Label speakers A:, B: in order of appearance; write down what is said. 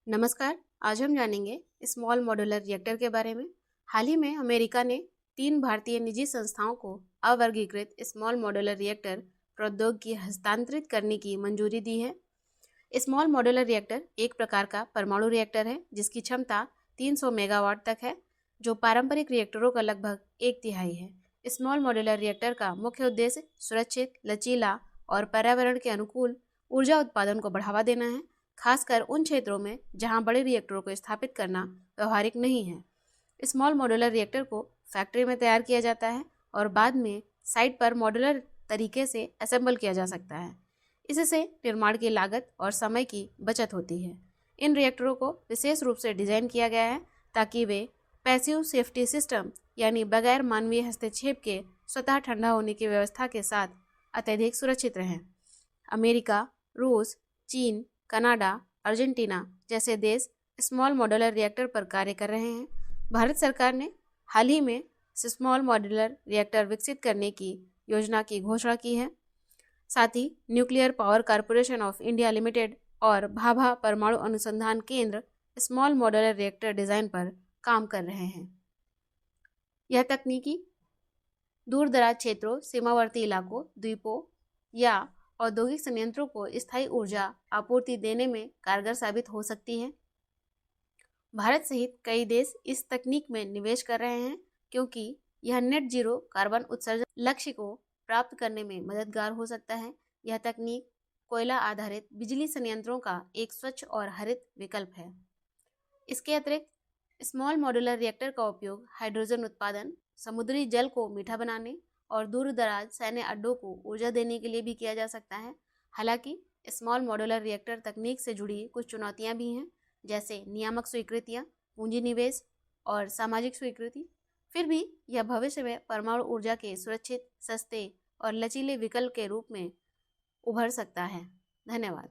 A: नमस्कार। आज हम जानेंगे स्मॉल मॉड्यूलर रिएक्टर के बारे में। हाल ही में अमेरिका ने 3 भारतीय निजी संस्थाओं को अवर्गीकृत स्मॉल मॉड्यूलर रिएक्टर प्रौद्योगिकी हस्तांतरित करने की मंजूरी दी है। स्मॉल मॉड्यूलर रिएक्टर एक प्रकार का परमाणु रिएक्टर है जिसकी क्षमता 300 मेगावाट तक है, जो पारंपरिक रिएक्टरों का लगभग 1/3 है। स्मॉल मॉड्यूलर रिएक्टर का मुख्य उद्देश्य सुरक्षित, लचीला और पर्यावरण के अनुकूल ऊर्जा उत्पादन को बढ़ावा देना है, खासकर उन क्षेत्रों में जहां बड़े रिएक्टरों को स्थापित करना व्यवहारिक नहीं है। स्मॉल मॉड्यूलर रिएक्टर को फैक्ट्री में तैयार किया जाता है और बाद में साइट पर मॉड्यूलर तरीके से असेंबल किया जा सकता है। इससे निर्माण की लागत और समय की बचत होती है। इन रिएक्टरों को विशेष रूप से डिजाइन किया गया है ताकि वे पैसिव सेफ्टी सिस्टम यानी बगैर मानवीय हस्तक्षेप के स्वतः ठंडा होने की व्यवस्था के साथ अत्यधिक सुरक्षित रहें। अमेरिका, रूस, चीन, कनाडा, अर्जेंटीना जैसे देश स्मॉल मॉड्यूलर रिएक्टर पर कार्य कर रहे हैं। भारत सरकार ने हाल ही में स्मॉल मॉड्यूलर रिएक्टर विकसित करने की योजना की घोषणा की है। साथ ही nuclear power corporation of India limited और भाभा परमाणु अनुसंधान केंद्र स्मॉल मॉड्यूलर रिएक्टर डिजाइन पर काम कर रहे हैं। यह तकनीकी दूर दराज क्षेत्रों, सीमावर्ती इलाकों, द्वीपों या औद्योगिक संयंत्रों को स्थायी ऊर्जा आपूर्ति देने में कारगर साबित हो सकती है। भारत सहित कई देश इस तकनीक में निवेश कर रहे हैं क्योंकि यह नेट जीरो कार्बन उत्सर्जन लक्ष्य को प्राप्त करने में मददगार हो सकता है। यह तकनीक कोयला आधारित बिजली संयंत्रों का एक स्वच्छ और हरित विकल्प है। इसके अतिरिक्त स्मॉल मॉड्यूलर रिएक्टर का उपयोग हाइड्रोजन उत्पादन, समुद्री जल को मीठा बनाने और दूर दराज सैन्य अड्डों को ऊर्जा देने के लिए भी किया जा सकता है। हालांकि स्मॉल मॉड्यूलर रिएक्टर तकनीक से जुड़ी कुछ चुनौतियां भी हैं, जैसे नियामक स्वीकृतियां, पूंजी निवेश और सामाजिक स्वीकृति। फिर भी यह भविष्य में परमाणु ऊर्जा के सुरक्षित, सस्ते और लचीले विकल्प के रूप में उभर सकता है। धन्यवाद।